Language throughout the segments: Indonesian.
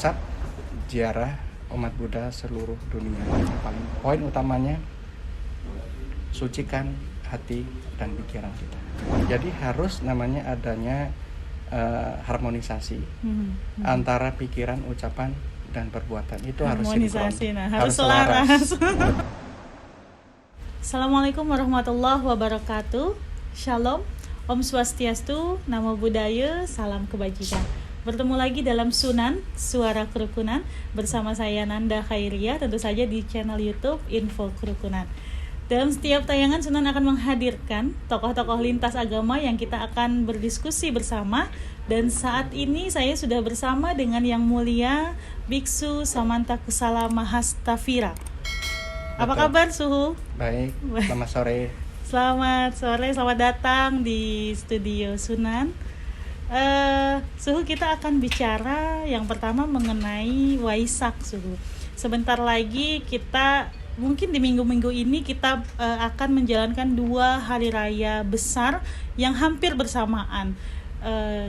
pusat ziarah umat Buddha seluruh dunia. Poin utamanya, sucikan hati dan pikiran kita. Jadi harus namanya adanya harmonisasi antara pikiran, ucapan, dan perbuatan. Itu harus harmonisasi, sinkron, harus selaras. Assalamualaikum warahmatullahi wabarakatuh. Shalom, Om Swastiastu, Namo Buddhaya, salam kebajikan. Bertemu lagi dalam Sunan Suara Kerukunan bersama saya Nanda Khairia, tentu saja di channel YouTube Info Kerukunan. Dalam setiap tayangan, Sunan akan menghadirkan tokoh-tokoh lintas agama yang kita akan berdiskusi bersama. Dan saat ini saya sudah bersama dengan Yang Mulia Biksu Samanta Kusala Mahastafira. Apa kabar, Suhu? Baik, selamat sore. Selamat sore, selamat datang di studio Sunan. Suhu, kita akan bicara yang pertama mengenai Waisak, Suhu. Sebentar lagi kita, mungkin di minggu-minggu ini kita akan menjalankan 2 hari raya besar yang hampir bersamaan.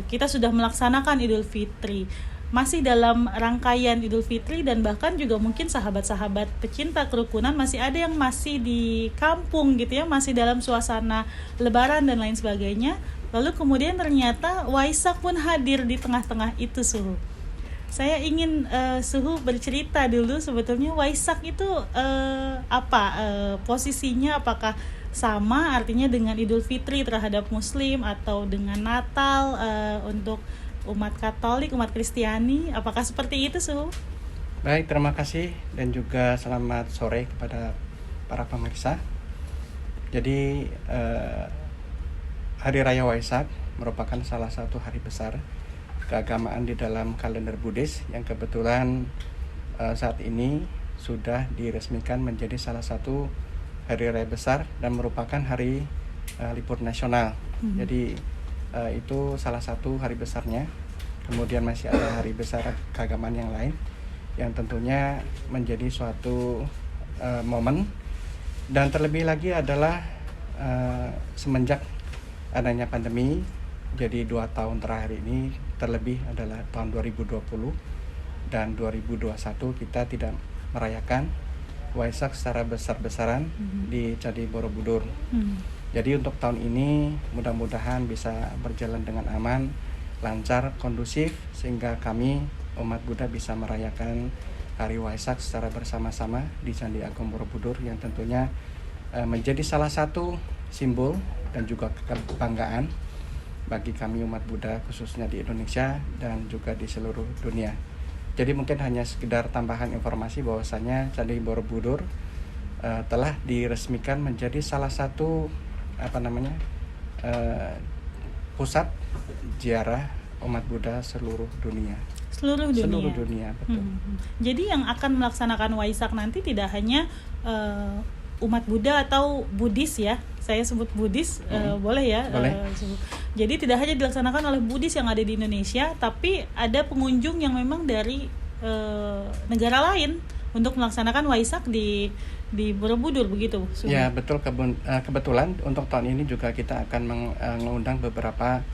Kita sudah melaksanakan Idul Fitri, masih dalam rangkaian Idul Fitri, dan bahkan juga mungkin sahabat-sahabat pecinta kerukunan masih ada yang masih di kampung gitu ya, masih dalam suasana lebaran dan lain sebagainya. Lalu kemudian ternyata Waisak pun hadir di tengah-tengah itu, Suhu. Saya ingin Suhu bercerita dulu, sebetulnya Waisak itu posisinya, apakah sama artinya dengan Idul Fitri terhadap Muslim atau dengan Natal untuk umat Katolik, umat Kristiani, apakah seperti itu, Suhu? Baik, terima kasih dan juga selamat sore kepada para pemirsa. Jadi Hari Raya Waisak merupakan salah satu hari besar keagamaan di dalam kalender Buddhis yang kebetulan saat ini sudah diresmikan menjadi salah satu hari raya besar dan merupakan hari libur nasional. Jadi itu salah satu hari besarnya. Kemudian masih ada hari besar keagamaan yang lain yang tentunya menjadi suatu momen. Dan terlebih lagi adalah semenjak adanya pandemi, jadi 2 tahun terakhir ini, terlebih adalah tahun 2020 dan 2021 kita tidak merayakan Waisak secara besar-besaran di Candi Borobudur. Jadi untuk tahun ini mudah-mudahan bisa berjalan dengan aman, lancar, kondusif, sehingga kami umat Buddha bisa merayakan hari Waisak secara bersama-sama di Candi Agung Borobudur, yang tentunya menjadi salah satu simbol dan juga kebanggaan bagi kami umat Buddha, khususnya di Indonesia dan juga di seluruh dunia. Jadi mungkin hanya sekedar tambahan informasi bahwasanya Candi Borobudur telah diresmikan menjadi salah satu pusat ziarah umat Buddha seluruh dunia. Seluruh dunia, betul. Jadi yang akan melaksanakan Waisak nanti tidak hanya umat Buddha atau Buddhis ya, saya sebut Buddhis, boleh ya? Boleh. Jadi tidak hanya dilaksanakan oleh Buddhis yang ada di Indonesia, tapi ada pengunjung yang memang dari negara lain untuk melaksanakan Waisak di Borobudur, begitu? Ya, betul. Kebetulan untuk tahun ini juga kita akan mengundang beberapa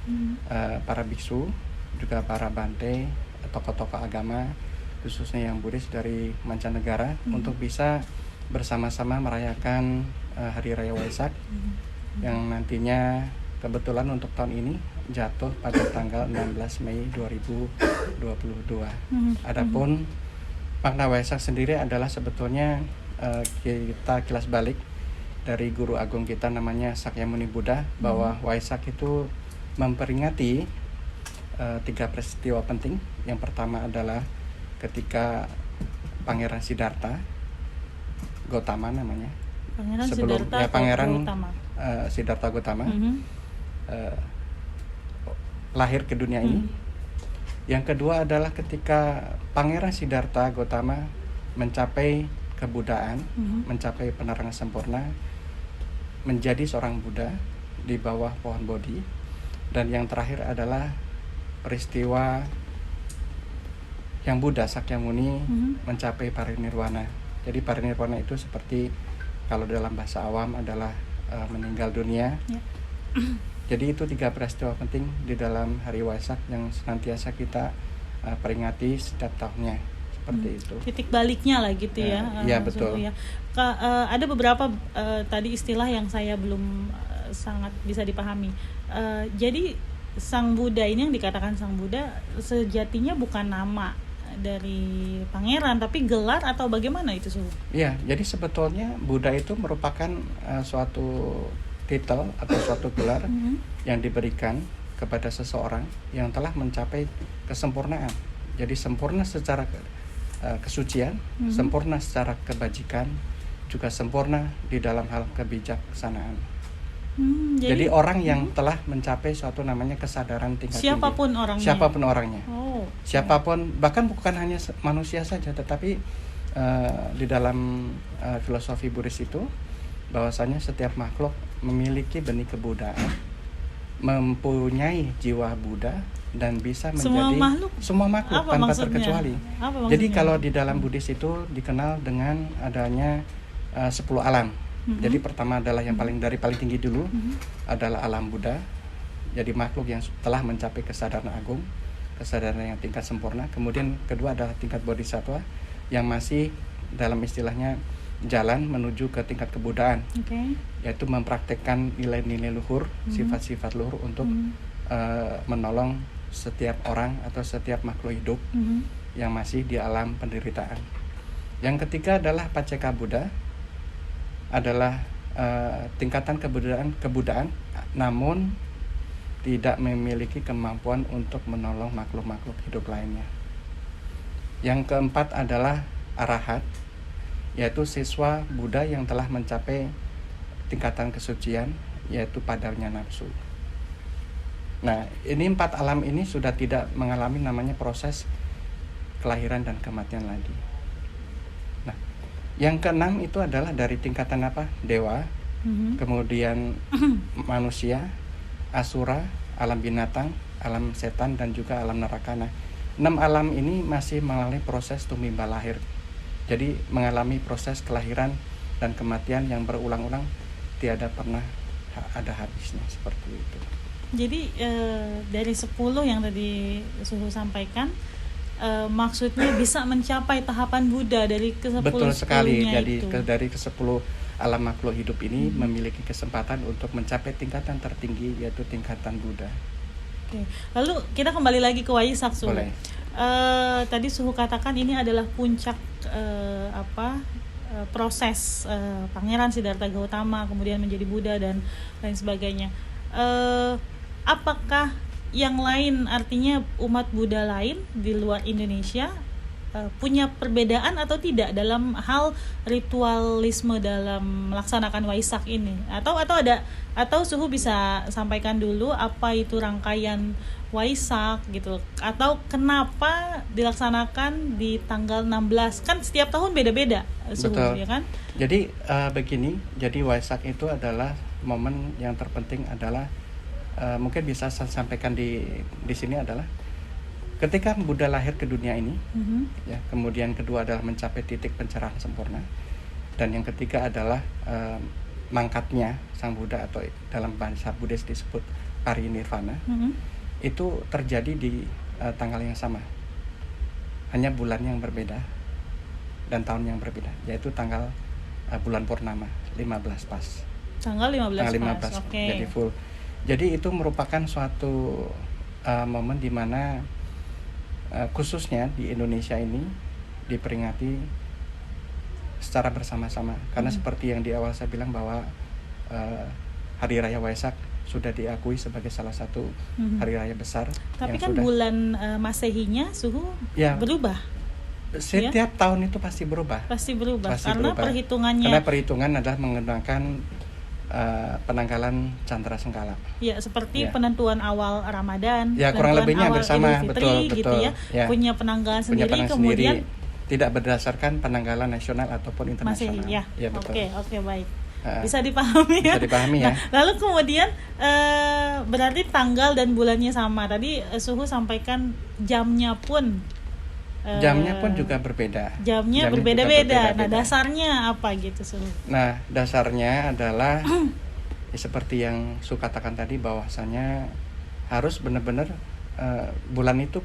para biksu, juga para bante, tokoh-tokoh agama, khususnya yang Buddhis dari mancanegara, untuk bisa bersama-sama merayakan Hari Raya Waisak yang nantinya kebetulan untuk tahun ini jatuh pada tanggal 16 Mei 2022. Adapun makna Waisak sendiri adalah sebetulnya kita kilas balik dari guru agung kita namanya Sakyamuni Buddha, bahwa Waisak itu memperingati 3 peristiwa penting. Yang pertama adalah ketika Pangeran Siddhartha Gautama namanya, Pangeran Siddhartha Gautama lahir ke dunia ini. Yang kedua adalah ketika Pangeran Siddhartha Gautama mencapai kebuddhaan, mencapai penerangan sempurna, menjadi seorang Buddha di bawah pohon Bodhi. Dan yang terakhir adalah peristiwa yang Buddha Sakyamuni mencapai parinirwana. Jadi parinirwana itu seperti kalau dalam bahasa awam adalah meninggal dunia. Jadi itu 3 peristiwa penting di dalam hari Waisak yang senantiasa kita peringati setiap tahunnya seperti itu. Titik baliknya lah gitu ya. Iya betul. Suhu ya. Ada beberapa tadi istilah yang saya belum sangat bisa dipahami. Jadi Sang Buddha ini, yang dikatakan Sang Buddha, sejatinya bukan nama dari pangeran tapi gelar atau bagaimana itu, Suhu? Iya, jadi sebetulnya Buddha itu merupakan suatu titel atau suatu gelar yang diberikan kepada seseorang yang telah mencapai kesempurnaan. Jadi sempurna secara kesucian, sempurna secara kebajikan, juga sempurna di dalam hal kebijaksanaan. Jadi orang yang telah mencapai suatu namanya kesadaran tingkat siapapun tinggi. Orangnya. Siapapun orangnya. Siapapun, bahkan bukan hanya manusia saja, tetapi di dalam filosofi Buddhis itu bahwasanya setiap makhluk memiliki benih kebudayaan, mempunyai jiwa Buddha dan bisa menjadi semua makhluk apa tanpa maksudnya? terkecuali. Jadi kalau di dalam Buddhis itu dikenal dengan adanya 10 alam. Jadi pertama adalah yang paling tinggi dulu adalah alam Buddha. Jadi makhluk yang telah mencapai kesadaran agung, kesadaran yang tingkat sempurna. Kemudian kedua adalah tingkat bodhisattva yang masih dalam istilahnya jalan menuju ke tingkat kebudayaan, yaitu mempraktekkan nilai-nilai luhur, sifat-sifat luhur untuk menolong setiap orang atau setiap makhluk hidup yang masih di alam penderitaan. Yang ketiga adalah Pacceka Buddha, adalah tingkatan kebudayaan namun tidak memiliki kemampuan untuk menolong makhluk-makhluk hidup lainnya. Yang keempat adalah Arahat, yaitu siswa Buddha yang telah mencapai tingkatan kesucian, yaitu padarnya nafsu. Nah, ini 4 alam ini sudah tidak mengalami namanya proses kelahiran dan kematian lagi. Nah, yang keenam itu adalah dari tingkatan dewa, kemudian manusia, asura, alam binatang, alam setan, dan juga alam neraka. Nah, 6 alam ini masih mengalami proses tumimba lahir. Jadi mengalami proses kelahiran dan kematian yang berulang-ulang, tiada pernah ada habisnya, seperti itu. Jadi dari 10 yang tadi Suhu sampaikan, maksudnya bisa mencapai tahapan Buddha dari ke-10. Betul sekali. Jadi dari ke-10 alam makhluk hidup ini memiliki kesempatan untuk mencapai tingkatan tertinggi, yaitu tingkatan Buddha. Oke. Lalu kita kembali lagi ke Waisak, Suhu. Boleh. Tadi Suhu katakan ini adalah puncak proses Pangeran Siddhartha Gautama kemudian menjadi Buddha dan lain sebagainya. Apakah yang lain, artinya umat Buddha lain di luar Indonesia punya perbedaan atau tidak dalam hal ritualisme dalam melaksanakan Waisak ini? Atau Suhu bisa sampaikan dulu apa itu rangkaian Waisak gitu, atau kenapa dilaksanakan di tanggal 16? Kan setiap tahun beda-beda, Suhu. Betul. Ya kan? Jadi begini, jadi Waisak itu adalah momen yang terpenting adalah mungkin bisa saya sampaikan di sini adalah ketika Buddha lahir ke dunia ini, ya, kemudian kedua adalah mencapai titik pencerahan sempurna, dan yang ketiga adalah mangkatnya Sang Buddha atau dalam bahasa Buddhis disebut parinirvana. Itu terjadi di tanggal yang sama, hanya bulan yang berbeda dan tahun yang berbeda, yaitu tanggal bulan purnama 15 pas. Tanggal 15 pas. Okay. Jadi full. Jadi itu merupakan suatu momen di mana khususnya di Indonesia ini diperingati secara bersama-sama, karena seperti yang di awal saya bilang bahwa Hari Raya Waisak sudah diakui sebagai salah satu hari raya besar. Tapi kan bulan Masehinya Suhu berubah. Setiap tahun itu pasti berubah. Karena perhitungannya. Karena perhitungan adalah menggunakan penanggalan Candra Senggala. Ya, seperti penentuan awal Ramadan. Ya, kurang lebihnya awal bersama, Idul Fitri, betul. Gitu ya. Punya penanggalan sendiri, kemudian tidak berdasarkan penanggalan nasional ataupun internasional. Masehi, ya betul. Oke, baik. Bisa dipahami ya. Ya. Nah, lalu kemudian berarti tanggal dan bulannya sama. Tadi Suhu sampaikan jamnya pun juga berbeda. Jamnya berbeda-beda. Nah, dasarnya apa gitu, Suhu? Nah, dasarnya adalah seperti yang Suhu katakan tadi, bahwasanya harus benar-benar bulan itu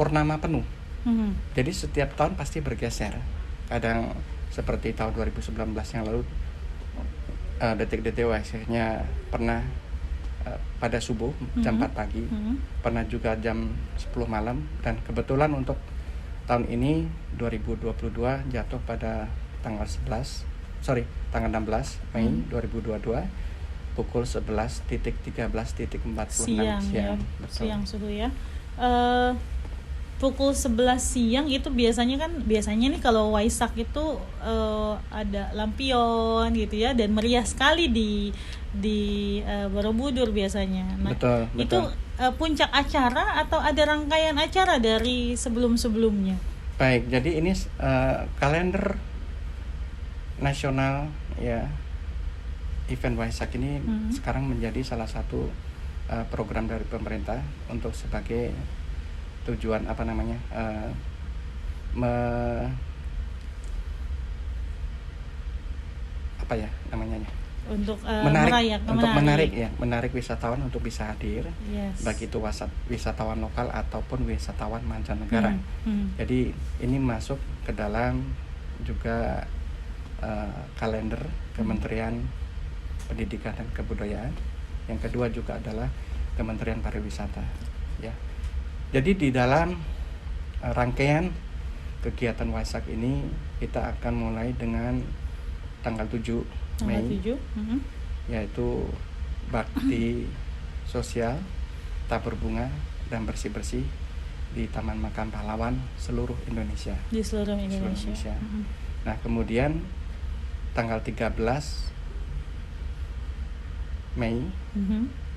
purnama penuh. Mhm. Jadi setiap tahun pasti bergeser. Kadang seperti tahun 2019 yang lalu, detik-detik Waisak-nya pernah pada subuh jam 4 pagi, pernah juga jam 10 malam, dan kebetulan untuk tahun ini 2022 jatuh pada tanggal 16 Mei 2022 pukul 11.13.46 siang ya, Betul. siang suhu ya. Pukul 11 siang itu biasanya nih kalau Waisak itu ada lampion gitu ya, dan meriah sekali di Borobudur biasanya. Nah, Betul. itu puncak acara atau ada rangkaian acara dari sebelum-sebelumnya? Baik, jadi ini kalender nasional ya, event Waisak ini sekarang menjadi salah satu program dari pemerintah untuk sebagai tujuan untuk menarik wisatawan untuk bisa hadir, yes. baik itu wisatawan lokal ataupun wisatawan mancanegara. Jadi ini masuk ke dalam juga kalender Kementerian Pendidikan dan Kebudayaan. Yang kedua juga adalah Kementerian Pariwisata ya. Jadi di dalam rangkaian kegiatan Waisak ini kita akan mulai dengan tanggal 7 Mei, yaitu bakti sosial, tabur bunga dan bersih-bersih di Taman Makam Pahlawan seluruh Indonesia. Di seluruh Indonesia. Nah, kemudian tanggal 13 Mei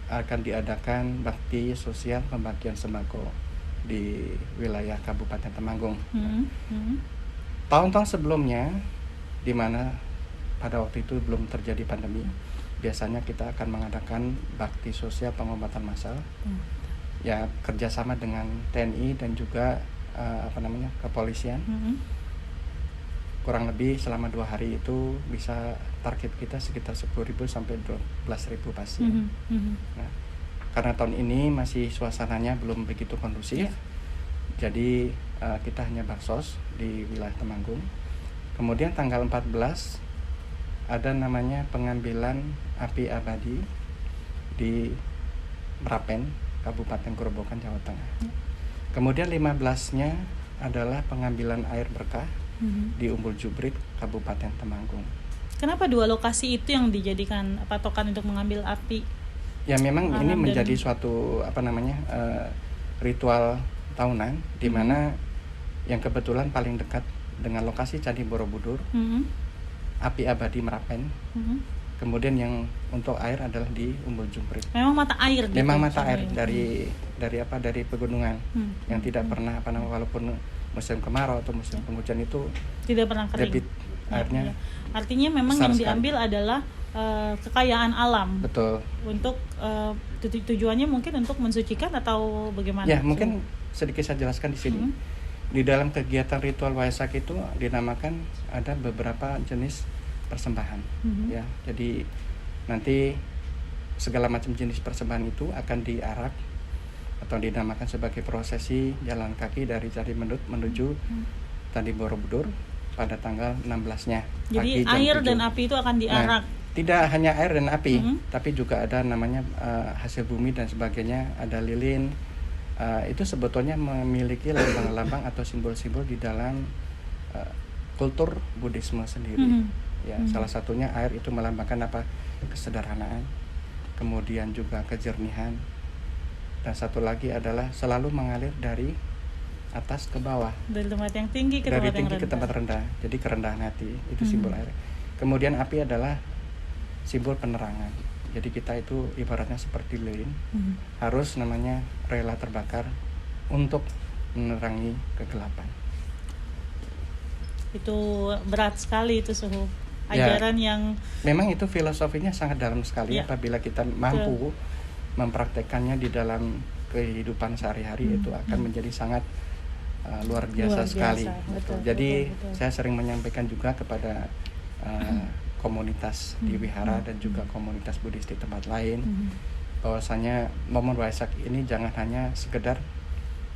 akan diadakan bakti sosial pembagian sembako di wilayah Kabupaten Temanggung. Tahun-tahun sebelumnya, di mana pada waktu itu belum terjadi pandemi, biasanya kita akan mengadakan bakti sosial pengobatan massal, ya kerjasama dengan TNI dan juga kepolisian. Kurang lebih selama 2 hari itu bisa target kita sekitar 10.000 sampai 12.000 pasien. Nah, karena tahun ini masih suasananya belum begitu kondusif, jadi kita hanya baksos di wilayah Temanggung. Kemudian tanggal 14 ada namanya pengambilan api abadi di Merapen, Kabupaten Grobogan, Jawa Tengah. Kemudian 15-nya adalah pengambilan air berkah di Umbul Jubrit, Kabupaten Temanggung. Kenapa 2 lokasi itu yang dijadikan patokan untuk mengambil api? Ya memang ini menjadi suatu ritual tahunan di mana yang kebetulan paling dekat dengan lokasi Candi Borobudur, api abadi Merapen. Kemudian yang untuk air adalah di Umbul Jubrit. Memang mata air. Memang mata air dari pegunungan yang tidak pernah walaupun musim kemarau atau musim penghujan itu tidak pernah kering. Debit airnya. Artinya memang yang diambil adalah kekayaan alam. Betul. Untuk tujuannya mungkin untuk mensucikan atau bagaimana? Ya, mungkin sedikit saya jelaskan di sini. Di dalam kegiatan ritual Waisak itu dinamakan ada beberapa jenis persembahan. Ya, jadi nanti segala macam jenis persembahan itu akan diarak atau dinamakan sebagai prosesi jalan kaki dari Candi Mendut menuju Candi Borobudur pada tanggal 16-nya. Jadi air 7. dan api itu akan diarak. Nah, tidak hanya air dan api, tapi juga ada namanya hasil bumi dan sebagainya, ada lilin. Itu sebetulnya memiliki lambang-lambang atau simbol-simbol di dalam kultur Buddhisme sendiri. Ya, salah satunya air itu melambangkan kesederhanaan, kemudian juga kejernihan, dan satu lagi adalah selalu mengalir dari atas ke bawah, dari tempat yang tinggi ke tempat rendah. Jadi kerendahan hati itu simbol air. Kemudian api adalah simbol penerangan. Jadi kita itu ibaratnya seperti lilin, harus rela terbakar untuk menerangi kegelapan. Itu berat sekali itu suhu ajaran yang memang itu filosofinya sangat dalam sekali. Apabila kita mampu mempraktekkannya di dalam kehidupan sehari-hari, itu akan menjadi sangat luar biasa sekali. Betul. Jadi saya sering menyampaikan juga kepada komunitas di wihara dan juga komunitas Buddhis di tempat lain, bahwasanya momen Waisak ini jangan hanya sekedar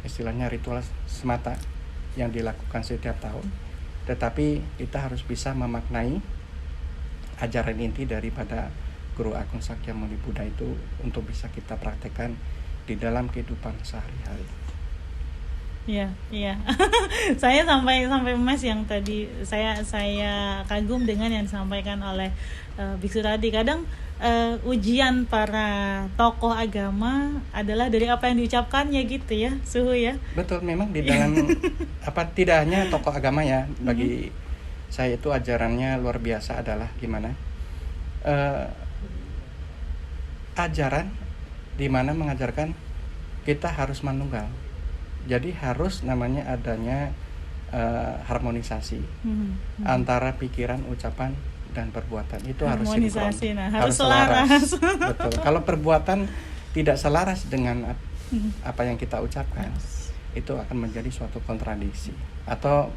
istilahnya ritual semata yang dilakukan setiap tahun, tetapi kita harus bisa memaknai ajaran inti daripada Guru Agung Sakyamuni Buddha itu untuk bisa kita praktekkan di dalam kehidupan sehari-hari. Iya, iya. Saya sampai emas yang tadi saya kagum dengan yang disampaikan oleh biksu tadi. Kadang ujian para tokoh agama adalah dari apa yang diucapkannya gitu ya, Suhu ya. Betul, memang di dalam tidak hanya tokoh agama ya, bagi saya itu ajarannya luar biasa adalah gimana ajaran di mana mengajarkan kita harus manunggal. Jadi harus namanya adanya harmonisasi antara pikiran, ucapan dan perbuatan itu harus sinkron, harus selaras. Betul. Kalau perbuatan tidak selaras dengan apa yang kita ucapkan, itu akan menjadi suatu kontradiksi. Atau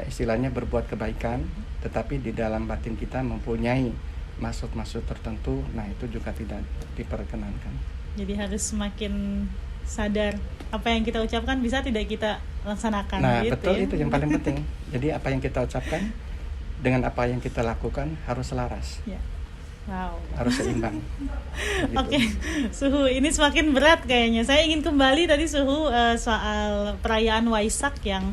istilahnya berbuat kebaikan, tetapi di dalam batin kita mempunyai maksud-maksud tertentu, nah itu juga tidak diperkenankan. Jadi harus semakin sadar apa yang kita ucapkan bisa tidak kita laksanakan. Nah gitu betul ya? Itu yang paling penting. Jadi apa yang kita ucapkan dengan apa yang kita lakukan harus selaras. Ya. Wow. Harus seimbang. Gitu. Oke, Suhu, ini semakin berat kayaknya. Saya ingin kembali tadi Suhu soal perayaan Waisak yang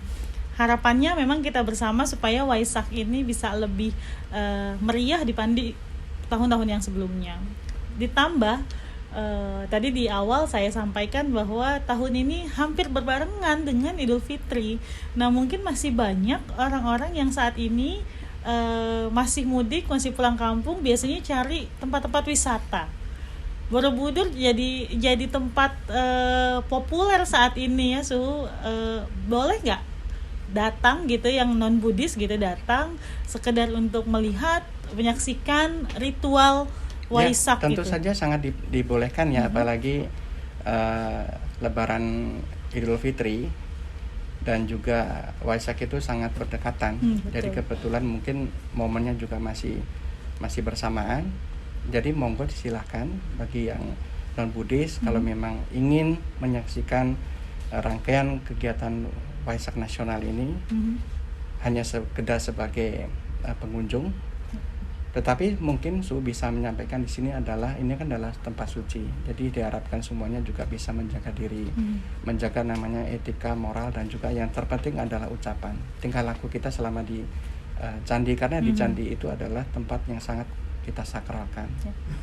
harapannya memang kita bersama supaya Waisak ini bisa lebih meriah dibanding tahun-tahun yang sebelumnya. Ditambah tadi di awal saya sampaikan bahwa tahun ini hampir berbarengan dengan Idul Fitri. Nah mungkin masih banyak orang-orang yang saat ini masih mudik, masih pulang kampung, biasanya cari tempat-tempat wisata. Borobudur jadi tempat populer saat ini ya, Suhu. Boleh nggak datang gitu yang non Buddhis gitu datang sekedar untuk melihat, menyaksikan ritual Waisak ya, tentu gitu. saja sangat dibolehkan ya, apalagi Lebaran Idul Fitri dan juga Waisak itu sangat berdekatan. Jadi kebetulan mungkin momennya juga masih bersamaan. Jadi monggo disilahkan bagi yang non Buddhis kalau memang ingin menyaksikan rangkaian kegiatan Waisak nasional ini hanya sekedar sebagai pengunjung. Tetapi mungkin Su bisa menyampaikan di sini ini kan adalah tempat suci. Jadi diharapkan semuanya juga bisa menjaga diri, menjaga namanya etika, moral, dan juga yang terpenting adalah ucapan, tingkah laku kita selama di candi, karena di candi itu adalah tempat yang sangat kita sakralkan.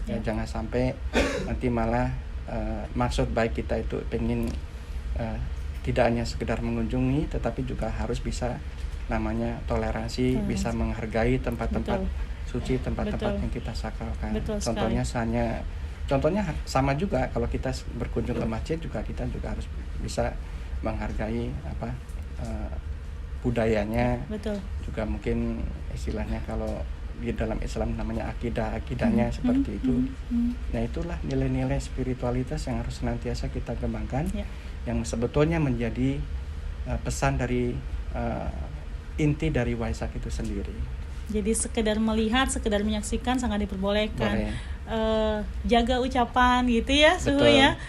Ya, jangan sampai nanti malah maksud baik kita itu pengen tidak hanya sekedar mengunjungi, tetapi juga harus bisa namanya toleransi, bisa menghargai tempat-tempat suci, tempat-tempat yang kita sakralkan. Contohnya sama juga kalau kita berkunjung ke masjid juga kita juga harus bisa menghargai budayanya. Juga mungkin istilahnya kalau di dalam Islam namanya akidahnya seperti itu. Nah itulah nilai-nilai spiritualitas yang harus senantiasa kita kembangkan, yang sebetulnya menjadi pesan dari inti dari Waisak itu sendiri. Jadi sekedar melihat, sekedar menyaksikan sangat diperbolehkan. Jaga ucapan gitu ya, Suhu ya.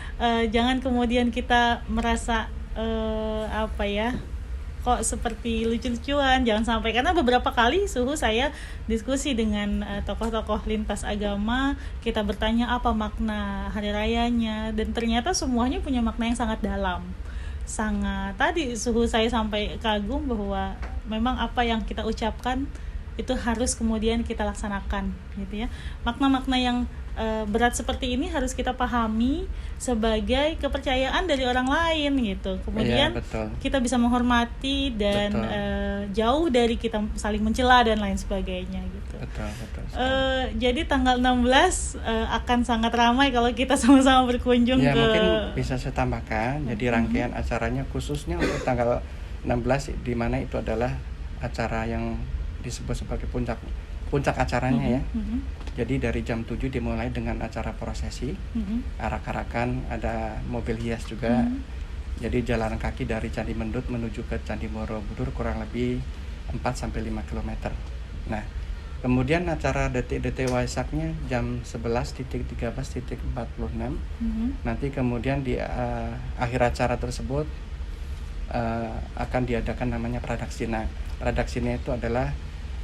Jangan kemudian kita merasa kok seperti lucu-lucuan, jangan sampai, karena beberapa kali Suhu saya diskusi dengan tokoh-tokoh lintas agama, kita bertanya apa makna hari rayanya, dan ternyata semuanya punya makna yang sangat dalam. Tadi Suhu saya sampai kagum bahwa memang apa yang kita ucapkan itu harus kemudian kita laksanakan gitu ya. Makna-makna yang berat seperti ini harus kita pahami sebagai kepercayaan dari orang lain gitu. Kemudian kita bisa menghormati dan jauh dari kita saling mencela dan lain sebagainya gitu. Jadi tanggal 16 akan sangat ramai kalau kita sama-sama berkunjung ke. Mungkin bisa saya tambahkan. Jadi rangkaian acaranya khususnya untuk tanggal 16 di mana itu adalah acara yang disebut sebagai puncak acaranya ya. Jadi dari jam 7 dimulai dengan acara prosesi, arak-arakan, ada mobil hias juga. Jadi jalan kaki dari Candi Mendut menuju ke Candi Borobudur kurang lebih 4-5 km. Nah, Kemudian acara detik-detik Waisaknya jam 11.13.46. Nanti kemudian di akhir acara tersebut akan diadakan namanya pradaksina. Pradaksina itu adalah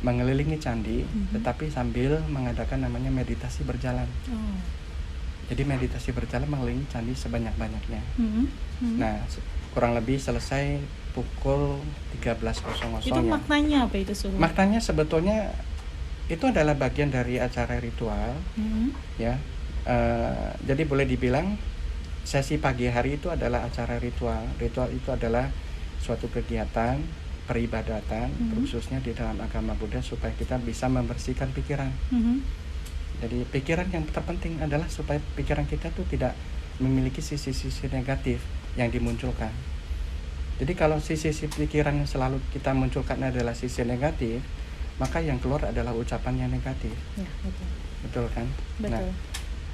mengelilingi candi, tetapi sambil mengadakan namanya meditasi berjalan. Jadi meditasi berjalan mengelilingi candi sebanyak-banyaknya. Nah, kurang lebih selesai pukul 13.00. Itu maknanya apa itu Suhu? Maknanya sebetulnya itu adalah bagian dari acara ritual, ya. Jadi boleh dibilang sesi pagi hari itu adalah acara ritual. Ritual itu adalah suatu kegiatan peribadatan, khususnya di dalam agama Buddha, supaya kita bisa membersihkan pikiran. Jadi pikiran yang terpenting adalah supaya pikiran kita tuh tidak memiliki sisi-sisi negatif yang dimunculkan. Jadi kalau sisi-sisi pikiran yang selalu kita munculkan adalah sisi negatif, maka yang keluar adalah ucapan yang negatif. Ya, betul. Betul kan? Betul. Nah,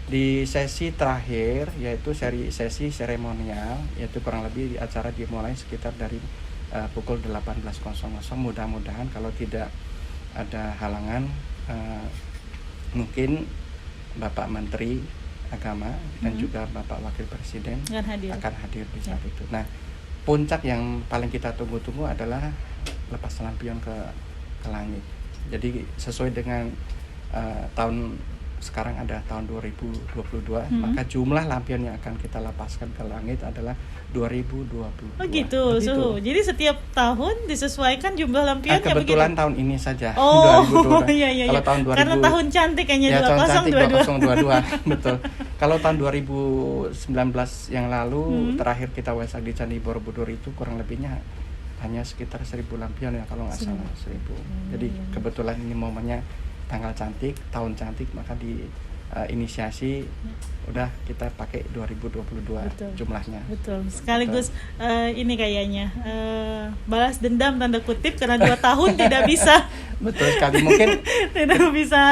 di sesi terakhir, yaitu sesi seremonial, yaitu kurang lebih acara dimulai sekitar dari pukul 18.00. Mudah-mudahan kalau tidak ada halangan, mungkin Bapak Menteri Agama dan juga Bapak Wakil Presiden akan hadir di saat itu. Nah, puncak yang paling kita tunggu-tunggu adalah lepas lampion ke langit. Jadi sesuai dengan tahun sekarang ada tahun 2022, maka jumlah lampion yang akan kita lepaskan ke langit adalah 2022. Oh gitu, Suhu. Jadi setiap tahun disesuaikan jumlah lampionnya begitu? Kebetulan tahun ini saja. Oh, 2022. iya. Kalau tahun 2000, karena tahun cantik kayaknya ya, 2022. Betul. Kalau tahun 2019 yang lalu terakhir kita Waisak di Candi Borobudur itu kurang lebihnya hanya sekitar 1.000 lampion ya kalau nggak salah 1.000. Jadi kebetulan ini momennya tanggal cantik, tahun cantik, maka di inisiasi udah kita pakai 2022 jumlahnya. Betul. Sekaligus ini kayaknya balas dendam tanda kutip karena 2 tahun tidak bisa. Betul sekali, mungkin tidak bisa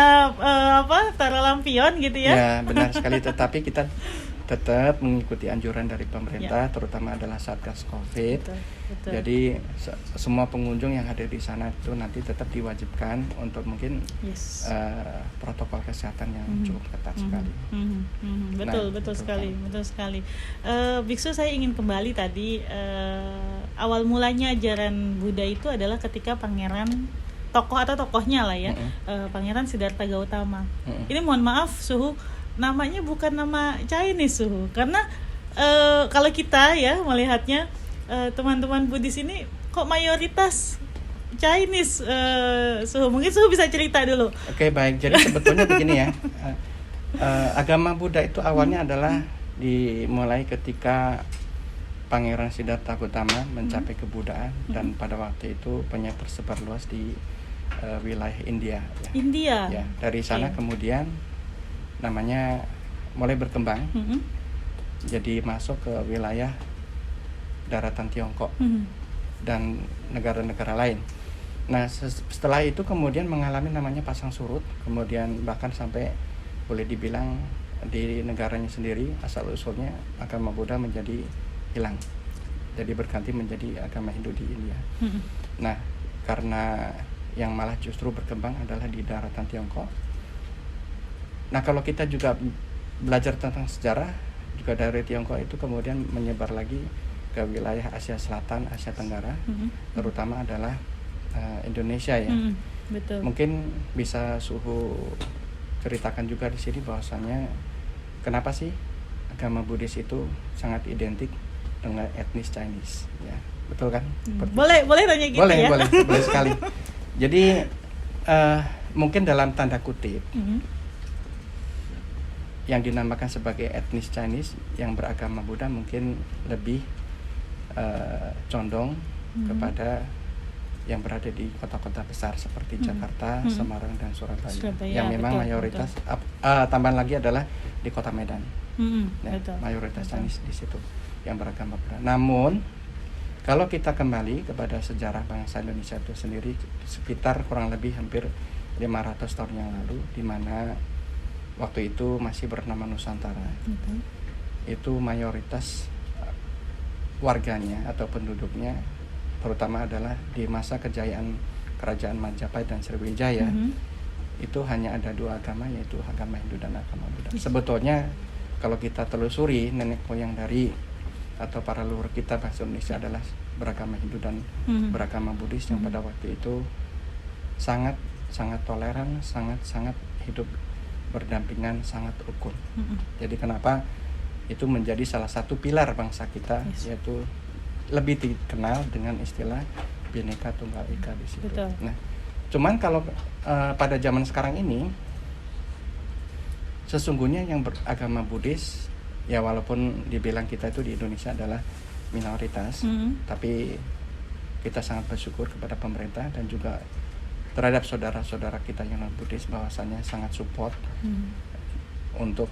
taruh lampion gitu ya. Ya, benar sekali, tetapi kita tetap mengikuti anjuran dari pemerintah, terutama adalah Satgas Covid. Betul. Jadi semua pengunjung yang hadir di sana itu nanti tetap diwajibkan untuk mungkin protokol kesehatan yang cukup ketat sekali. Betul sekali. Biksu, saya ingin kembali tadi awal mulanya ajaran Buddha itu adalah ketika pangeran tokoh atau tokohnya lah ya, Pangeran Siddhartha Gautama. Ini mohon maaf Suhu, namanya bukan nama Chinese Suhu, karena kalau kita ya melihatnya teman-teman Buddhis ini kok mayoritas Chinese, Suhu. Mungkin Suhu bisa cerita dulu. Oke, baik. Jadi sebetulnya begini ya, agama Buddha itu awalnya adalah dimulai ketika Pangeran Siddhartha Gautama mencapai kebudaan dan pada waktu itu banyak tersebar luas di wilayah India. Ya. India. Ya, dari sana kemudian namanya mulai berkembang, jadi masuk ke wilayah daratan Tiongkok dan negara-negara lain. Nah, setelah itu kemudian mengalami namanya pasang surut, kemudian bahkan sampai boleh dibilang di negaranya sendiri asal usulnya agama Buddha menjadi hilang, jadi berganti menjadi agama Hindu di India. Nah, karena yang malah justru berkembang adalah di daratan Tiongkok. Nah, kalau kita juga belajar tentang sejarah, juga dari Tiongkok itu kemudian menyebar lagi ke wilayah Asia Selatan, Asia Tenggara, terutama adalah Indonesia ya. Betul. Mungkin bisa Suhu ceritakan juga di sini bahwasannya kenapa sih agama Buddhis itu sangat identik dengan etnis Chinese, ya, betul kan? Boleh tanya gitu ya? Boleh sekali. Jadi mungkin dalam tanda kutip yang dinamakan sebagai etnis Chinese yang beragama Buddha mungkin lebih condong kepada yang berada di kota-kota besar seperti Jakarta, Semarang dan Surabaya yang memang mayoritas. Tambahan lagi adalah di kota Medan, mayoritas Chinese di situ yang beragama Buddha. Namun kalau kita kembali kepada sejarah bangsa Indonesia itu sendiri, sekitar kurang lebih hampir 500 tahun yang lalu, di mana waktu itu masih bernama Nusantara, itu mayoritas warganya atau penduduknya, terutama adalah di masa kejayaan kerajaan Majapahit dan Sriwijaya, itu hanya ada dua agama, yaitu agama Hindu dan agama Buddha. Sebetulnya kalau kita telusuri nenek moyang dari atau para leluhur kita bangsa Indonesia adalah beragama Hindu dan beragama Buddhis yang pada waktu itu sangat toleran, sangat hidup berdampingan, sangat rukun. Jadi kenapa itu menjadi salah satu pilar bangsa kita, yaitu lebih dikenal dengan istilah Bhinneka Tunggal Ika di situ. Betul. Nah, cuman kalau pada zaman sekarang ini sesungguhnya yang beragama Buddhis ya, walaupun dibilang kita itu di Indonesia adalah minoritas, tapi kita sangat bersyukur kepada pemerintah dan juga terhadap saudara-saudara kita yang non Buddhis bahwasanya sangat support untuk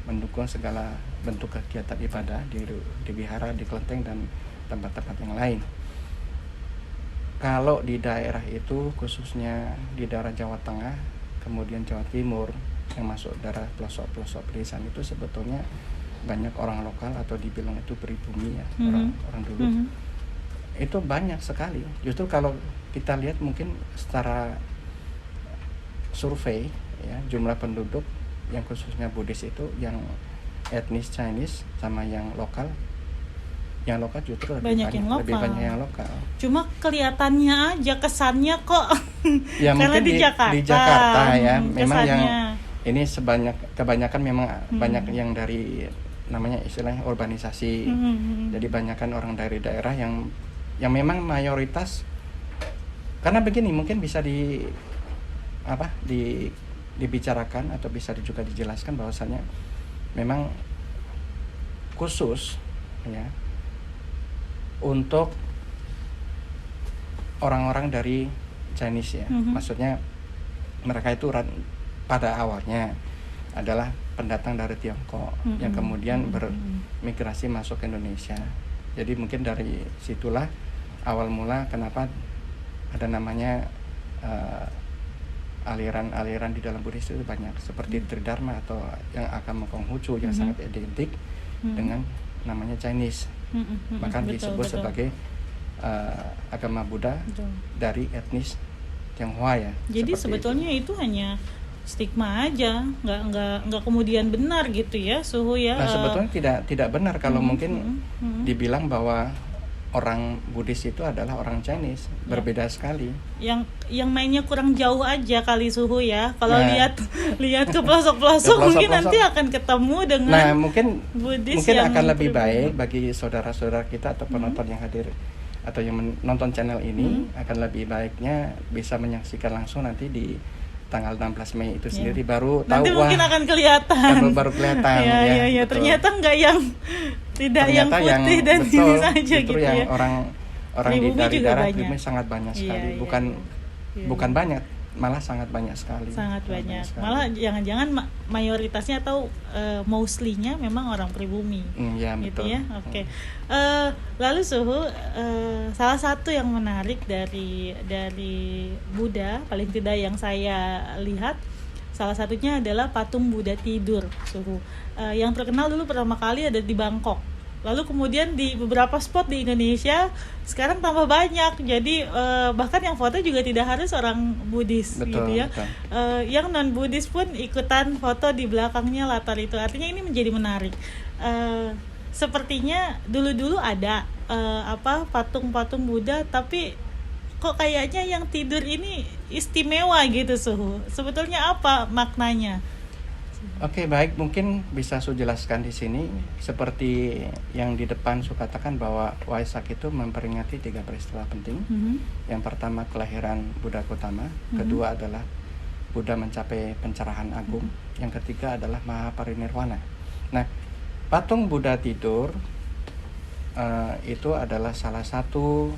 mendukung segala bentuk kegiatan ibadah di wihara, di kelenteng dan tempat-tempat yang lain. Kalau di daerah itu khususnya di daerah Jawa Tengah, kemudian Jawa Timur yang masuk daerah pelosok-pelosok pedesaan itu sebetulnya banyak orang lokal atau dibilang itu pribumi ya, orang dulu. Itu banyak sekali. Justru kalau kita lihat mungkin secara survei ya, jumlah penduduk yang khususnya Buddhis itu yang etnis Chinese sama yang lokal justru lebih banyak yang lokal. Cuma kelihatannya aja, kesannya kok ya karena mungkin di Jakarta ya, memang kesannya. yang ini kebanyakan memang banyak yang dari namanya istilahnya urbanisasi. Jadi banyakan orang dari daerah yang memang mayoritas, karena begini mungkin bisa dibicarakan atau bisa juga dijelaskan bahwasannya memang khusus ya untuk orang-orang dari Chinese ya. Maksudnya mereka itu pada awalnya adalah pendatang dari Tiongkok yang kemudian bermigrasi masuk ke Indonesia. Jadi mungkin dari situlah awal mula kenapa ada namanya aliran-aliran di dalam Buddhis itu banyak, seperti Tridharma atau yang agama Konghucu yang sangat identik dengan namanya Chinese. Bahkan disebut sebagai agama Buddha dari etnis Tionghoa ya. Jadi sebetulnya itu hanya stigma aja, nggak kemudian benar gitu ya, Suhu ya. Nah, sebetulnya tidak benar kalau mungkin dibilang bahwa orang Buddhis itu adalah orang Chinese, berbeda sekali. Yang mainnya kurang jauh aja kali, Suhu ya. Kalau lihat ke pelosok-pelosok mungkin nanti akan ketemu dengan mungkin Buddhis akan lebih baik bagi saudara-saudara kita atau penonton yang hadir atau yang menonton channel ini, akan lebih baiknya bisa menyaksikan langsung nanti di tanggal 16 Mei itu sendiri baru tahu. Nanti mungkin akan kelihatan. Baru kelihatan ya. Ternyata enggak yang tidak yang putih dan betul, ini saja gitu yang ya. orang dari daerah pribumi sangat banyak sekali. Bukan banyak, malah sangat banyak sekali. Sangat banyak. Malah jangan-jangan mayoritasnya atau mostly-nya memang orang pribumi. Ya, gitu betul. ya. Oke. Lalu Suhu, salah satu yang menarik dari Buddha, paling tidak yang saya lihat, salah satunya adalah patung Buddha tidur, Suhu. Yang terkenal dulu pertama kali ada di Bangkok. Lalu kemudian di beberapa spot di Indonesia sekarang tambah banyak. Jadi bahkan yang foto juga tidak harus orang Buddhis, gitu ya. Yang non Buddhis pun ikutan foto di belakangnya latar itu. Artinya ini menjadi menarik. Sepertinya dulu ada patung-patung Buddha, tapi kok kayaknya yang tidur ini istimewa gitu, Suhu. Sebetulnya apa maknanya? Oke, baik, mungkin bisa saya jelaskan di sini. Seperti yang di depan saya katakan bahwa Waisak itu memperingati 3 peristiwa penting. Yang pertama kelahiran Buddha Gautama, kedua adalah Buddha mencapai pencerahan agung, yang ketiga adalah Mahaparinirwana. Nah, patung Buddha tidur itu adalah salah satu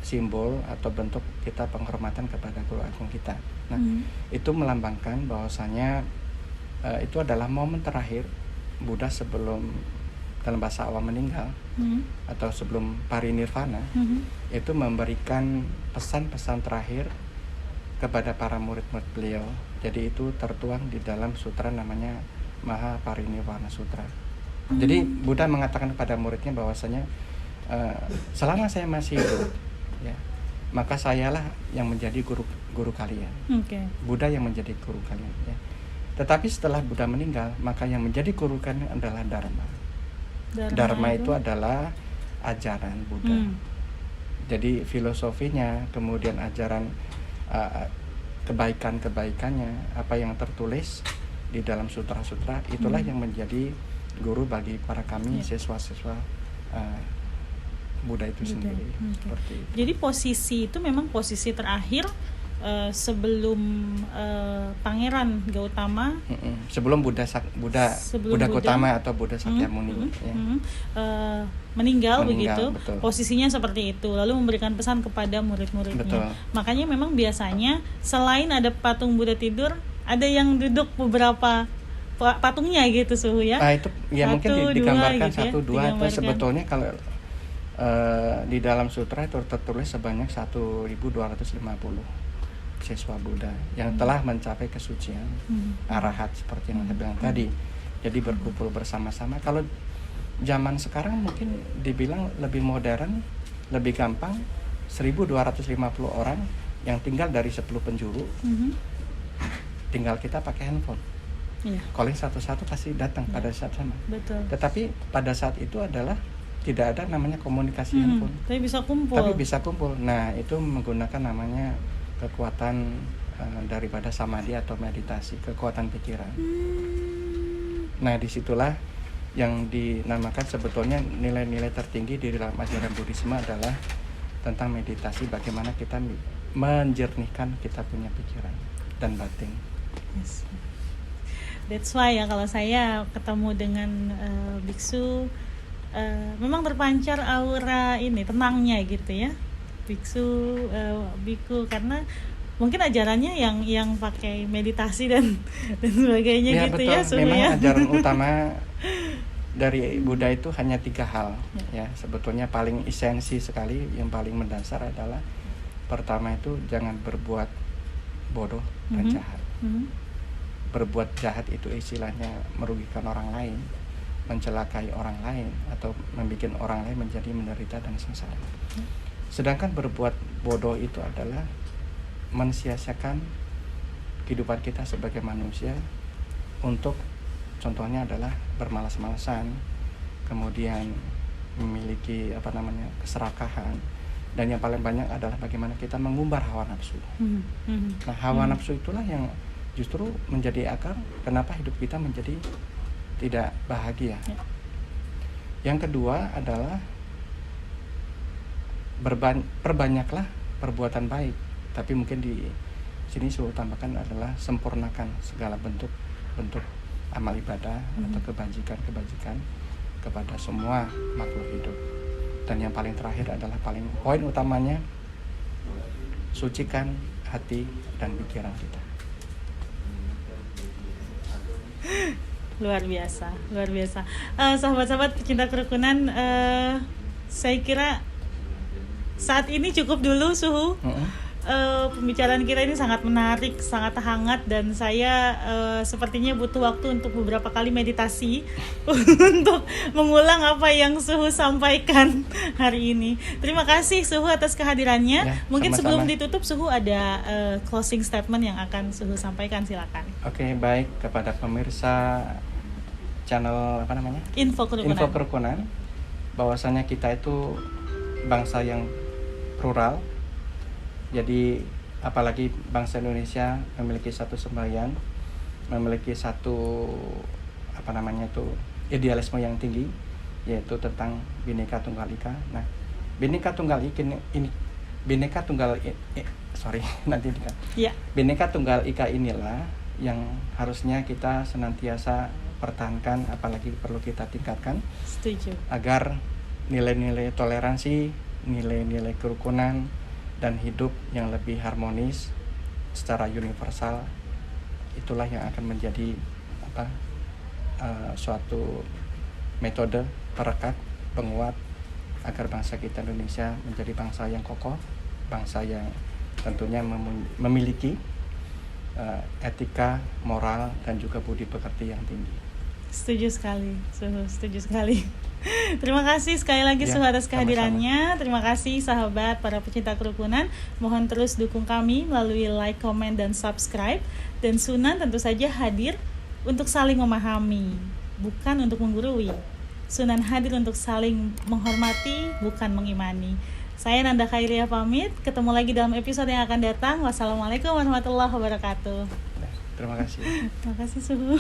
simbol atau bentuk kita penghormatan kepada guru agung kita. Nah, itu melambangkan bahwasanya itu adalah momen terakhir Buddha sebelum, dalam bahasa awam, meninggal atau sebelum parinirvana, itu memberikan pesan-pesan terakhir kepada para murid-murid beliau. Jadi itu tertuang di dalam sutra namanya Mahaparinirvana Sutra. Jadi Buddha mengatakan kepada muridnya bahwasanya selama saya masih hidup ya, maka sayalah yang menjadi guru kalian. Oke. Buddha yang menjadi guru kalian ya. Tetapi setelah Buddha meninggal, maka yang menjadi guru kalian adalah Dharma. Dharma itu adalah ajaran Buddha. Jadi filosofinya, kemudian ajaran kebaikan-kebaikannya, apa yang tertulis di dalam sutra-sutra, itulah yang menjadi guru bagi para kami siswa-siswa Buddha itu sendiri. Seperti itu. Jadi posisi itu memang posisi terakhir sebelum Pangeran Gautama, sebelum Buddha Gautama atau Buddha Sakyamuni meninggal begitu, betul. posisinya seperti itu, lalu memberikan pesan kepada murid-muridnya. Betul. Makanya memang biasanya selain ada patung Buddha tidur, ada yang duduk beberapa patungnya gitu Suhu ya. Itu ya mungkin digambarkan gitu 1, 2 atau sebetulnya kalau di dalam sutra itu tertulis sebanyak 1250 siswa Buddha yang telah mencapai kesucian arahat seperti yang saya bilang tadi. Jadi berkumpul bersama-sama. Kalau zaman sekarang mungkin dibilang lebih modern, lebih gampang, 1250 orang yang tinggal dari 10 penjuru. Tinggal kita pakai handphone. Calling satu-satu pasti datang pada saat sama. Betul. Tetapi pada saat itu adalah tidak ada namanya komunikasi handphone. Tapi bisa kumpul. Nah, itu menggunakan namanya kekuatan daripada samadhi atau meditasi, kekuatan pikiran. Nah, disitulah yang dinamakan sebetulnya nilai-nilai tertinggi di dalam ajaran Buddhisme adalah tentang meditasi, bagaimana kita menjernihkan kita punya pikiran dan batin. Yes. That's why ya kalau saya ketemu dengan biksu, memang terpancar aura ini tenangnya gitu ya, biksu, biku, karena mungkin ajarannya yang pakai meditasi dan sebagainya ya, gitu betul. Ya, memang ya. Ajaran utama dari Buddha itu hanya 3 hal ya. Sebetulnya paling esensi sekali, yang paling mendasar adalah pertama itu jangan berbuat bodoh dan jahat. Berbuat jahat itu istilahnya merugikan orang lain, mencelakai orang lain, atau membuat orang lain menjadi menderita dan sengsara. Sedangkan berbuat bodoh itu adalah mensia-siakan kehidupan kita sebagai manusia untuk, contohnya adalah bermalas-malasan, kemudian memiliki keserakahan, dan yang paling banyak adalah bagaimana kita mengumbar hawa nafsu. Nah, hawa nafsu itulah yang justru menjadi akar kenapa hidup kita menjadi tidak bahagia. Yang kedua adalah perbanyaklah perbuatan baik, tapi mungkin di sini saya tambahkan adalah sempurnakan segala bentuk amal ibadah atau kebajikan kepada semua makhluk hidup. Dan yang paling terakhir adalah poin utamanya, sucikan hati dan pikiran kita. Luar biasa. Sahabat-sahabat pecinta kerukunan, saya kira saat ini cukup dulu Suhu. Pembicaraan kita ini sangat menarik, sangat hangat, dan saya sepertinya butuh waktu untuk beberapa kali meditasi untuk mengulang apa yang Suhu sampaikan hari ini. Terima kasih Suhu atas kehadirannya. Ya, mungkin sama-sama. sebelum ditutup Suhu ada closing statement yang akan Suhu sampaikan, silakan. Oke, baik, kepada pemirsa channel Info Kerukunan, bahwasanya kita itu bangsa yang plural. Jadi apalagi bangsa Indonesia memiliki satu semboyan, memiliki satu idealisme yang tinggi, yaitu tentang Bhinneka Tunggal Ika. Nah, Bhinneka Tunggal Ika inilah yang harusnya kita senantiasa pertahankan, apalagi perlu kita tingkatkan. Setuju. Agar nilai-nilai toleransi, nilai-nilai kerukunan, dan hidup yang lebih harmonis secara universal, itulah yang akan menjadi suatu metode perekat, penguat, agar bangsa kita Indonesia menjadi bangsa yang kokoh, bangsa yang tentunya memiliki etika, moral, dan juga budi pekerti yang tinggi. Setuju sekali, Suhu, setuju sekali. Terima kasih sekali lagi Ya, Suhu atas sama-sama. kehadirannya. Terima kasih sahabat para pecinta kerukunan. Mohon terus dukung kami melalui like, comment, dan subscribe. Dan Sunan tentu saja hadir untuk saling memahami, bukan untuk menggurui. Sunan hadir untuk saling menghormati, bukan mengimani. Saya Nanda Khairia pamit. Ketemu lagi dalam episode yang akan datang. Wassalamualaikum warahmatullahi wabarakatuh. Terima kasih. Terima kasih Suhu.